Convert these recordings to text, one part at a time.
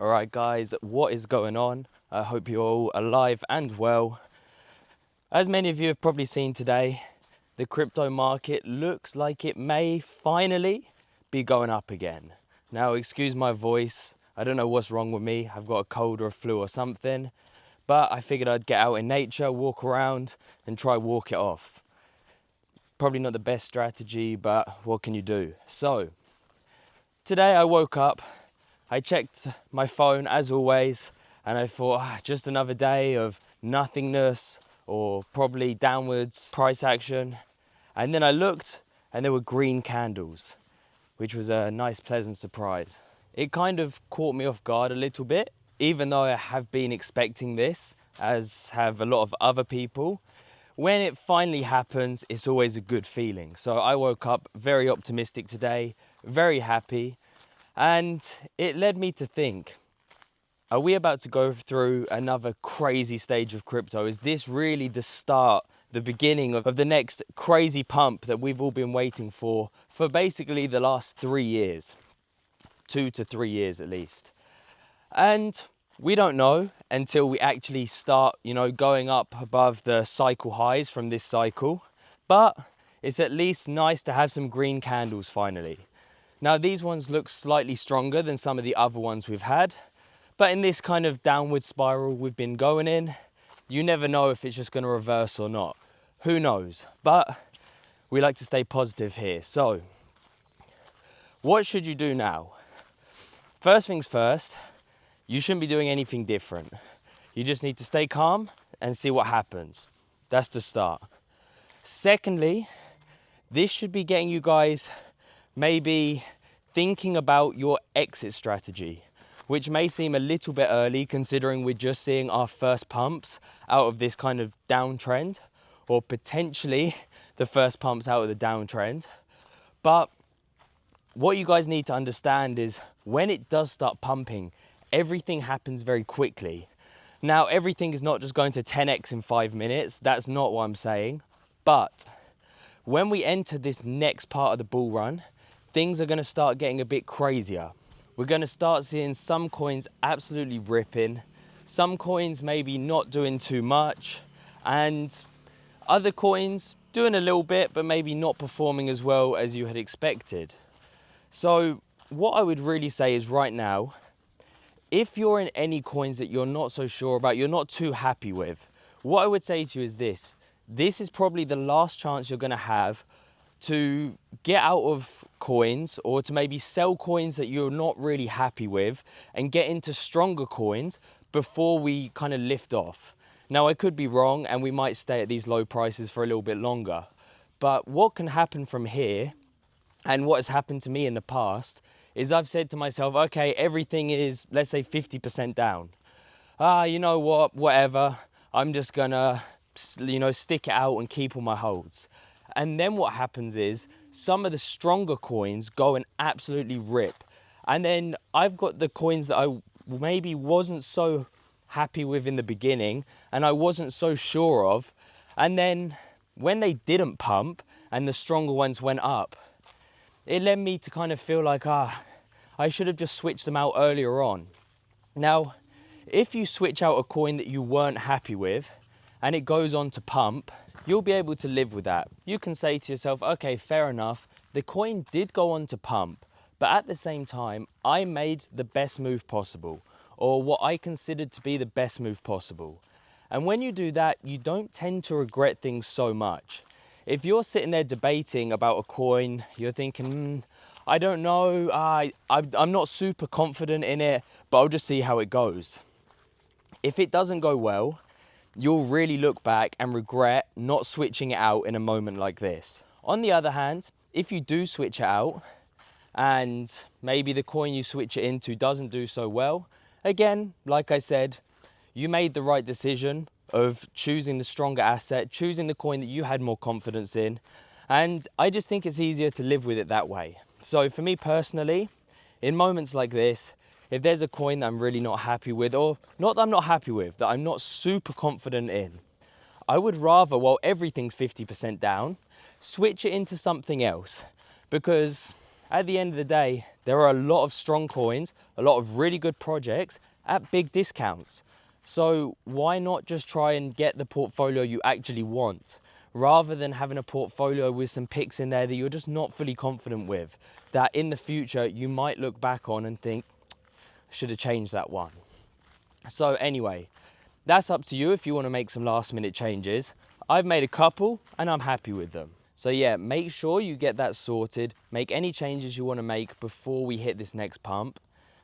Alright guys, what is going on? I hope you're all alive and well. As many of you have probably seen today, the crypto market looks like it may finally be going up again. Now excuse my voice, I don't know what's wrong with me, I've got a cold or a flu or something, but I figured I'd get out in nature, walk around and try walk it off. Probably not the best strategy, but what can you do? So, today I woke up, I checked my phone as always, and I thought, just another day of nothingness or probably downwards price action. And then I looked and there were green candles, which was a nice, pleasant surprise. It kind of caught me off guard a little bit, even though I have been expecting this, as have a lot of other people. When it finally happens, it's always a good feeling. So I woke up very optimistic today, very happy. And it led me to think, are we about to go through another crazy stage of crypto? Is this really the start, the beginning of the next crazy pump that we've all been waiting for basically the last 3 years, 2 to 3 years at least? And we don't know until we actually start, going up above the cycle highs from this cycle. But it's at least nice to have some green candles finally. Now these ones look slightly stronger than some of the other ones we've had, but in this kind of downward spiral we've been going in, you never know if it's just going to reverse or not. Who knows? But we like to stay positive here. So what should you do now? First things first, you shouldn't be doing anything different. You just need to stay calm and see what happens. That's the start. Secondly, this should be getting you guys maybe thinking about your exit strategy, which may seem a little bit early considering we're just seeing our first pumps out of this kind of downtrend, or potentially the first pumps out of the downtrend. But what you guys need to understand is when it does start pumping, everything happens very quickly. Now, everything is not just going to 10x in 5 minutes. That's not what I'm saying. But when we enter this next part of the bull run, things are going to start getting a bit crazier. We're going to start seeing some coins absolutely ripping, some coins maybe not doing too much, and other coins doing a little bit, but maybe not performing as well as you had expected. So what I would really say is right now, if you're in any coins that you're not so sure about, you're not too happy with, what I would say to you is this. This is probably the last chance you're going to have to get out of coins, or to maybe sell coins that you're not really happy with and get into stronger coins before we kind of lift off. Now, I could be wrong and we might stay at these low prices for a little bit longer. But what can happen from here, and what has happened to me in the past, is I've said to myself, okay, everything is, let's say 50% down. You know what, whatever, I'm just gonna, stick it out and keep all my holds. And then what happens is some of the stronger coins go and absolutely rip. And then I've got the coins that I maybe wasn't so happy with in the beginning and I wasn't so sure of. And then when they didn't pump and the stronger ones went up, it led me to kind of feel like, I should have just switched them out earlier on. Now, if you switch out a coin that you weren't happy with and it goes on to pump, you'll be able to live with that. You can say to yourself, okay, fair enough, the coin did go on to pump, but at the same time, I made the best move possible, or what I considered to be the best move possible. And when you do that, you don't tend to regret things so much. If you're sitting there debating about a coin, you're thinking, I don't know, I'm not super confident in it, but I'll just see how it goes. If it doesn't go well, you'll really look back and regret not switching it out in a moment like this. On the other hand, if you do switch it out and maybe the coin you switch it into doesn't do so well, again, like I said, you made the right decision of choosing the stronger asset, choosing the coin that you had more confidence in, and I just think it's easier to live with it that way. So for me personally, in moments like this, if there's a coin that I'm really not happy with, or not that I'm not happy with, that I'm not super confident in, I would rather, while everything's 50% down, switch it into something else. Because at the end of the day, there are a lot of strong coins, a lot of really good projects at big discounts. So why not just try and get the portfolio you actually want, rather than having a portfolio with some picks in there that you're just not fully confident with, that in the future you might look back on and think, should have changed that one. So anyway, that's up to you if you want to make some last minute changes. I've made a couple and I'm happy with them. So yeah, make sure you get that sorted, make any changes you want to make before we hit this next pump.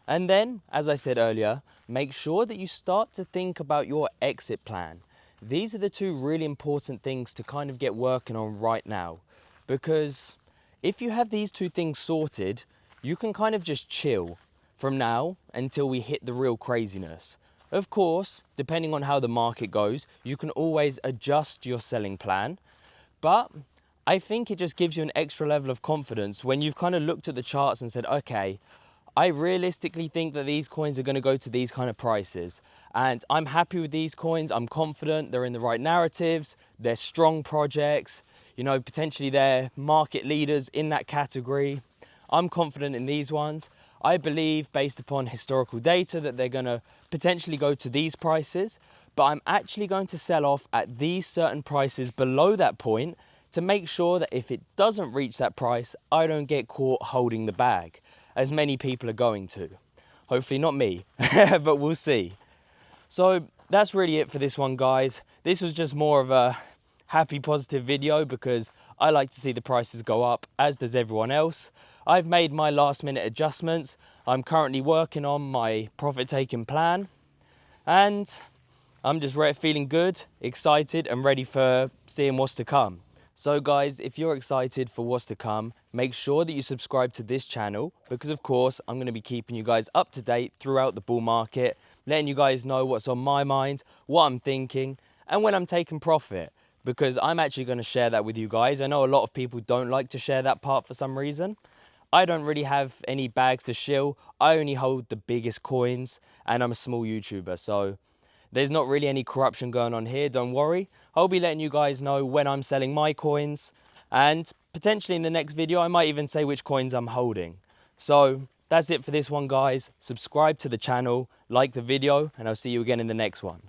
And then, as I said earlier, make sure that you start to think about your exit plan. These are the two really important things to kind of get working on right now. Because if you have these two things sorted, you can kind of just chill from now until we hit the real craziness. Of course, depending on how the market goes, you can always adjust your selling plan. But I think it just gives you an extra level of confidence when you've kind of looked at the charts and said, okay, I realistically think that these coins are going to go to these kind of prices. And I'm happy with these coins. I'm confident they're in the right narratives. They're strong projects. You know, potentially they're market leaders in that category. I'm confident in these ones. I believe, based upon historical data, that they're going to potentially go to these prices. But I'm actually going to sell off at these certain prices below that point to make sure that if it doesn't reach that price, I don't get caught holding the bag, as many people are going to. Hopefully not me, but we'll see. So that's really it for this one, guys. This was just more of a happy, positive video because I like to see the prices go up, as does everyone else. I've made my last minute adjustments. I'm currently working on my profit taking plan, and I'm just feeling good, excited, and ready for seeing what's to come. So guys, if you're excited for what's to come, make sure that you subscribe to this channel because of course I'm going to be keeping you guys up to date throughout the bull market, letting you guys know what's on my mind, what I'm thinking, and when I'm taking profit, because I'm actually going to share that with you guys. I know a lot of people don't like to share that part for some reason. I don't really have any bags to shill. I only hold the biggest coins and I'm a small YouTuber, so there's not really any corruption going on here, don't worry. I'll be letting you guys know when I'm selling my coins, and potentially in the next video I might even say which coins I'm holding. So that's it for this one, guys. Subscribe to the channel, like the video, and I'll see you again in the next one.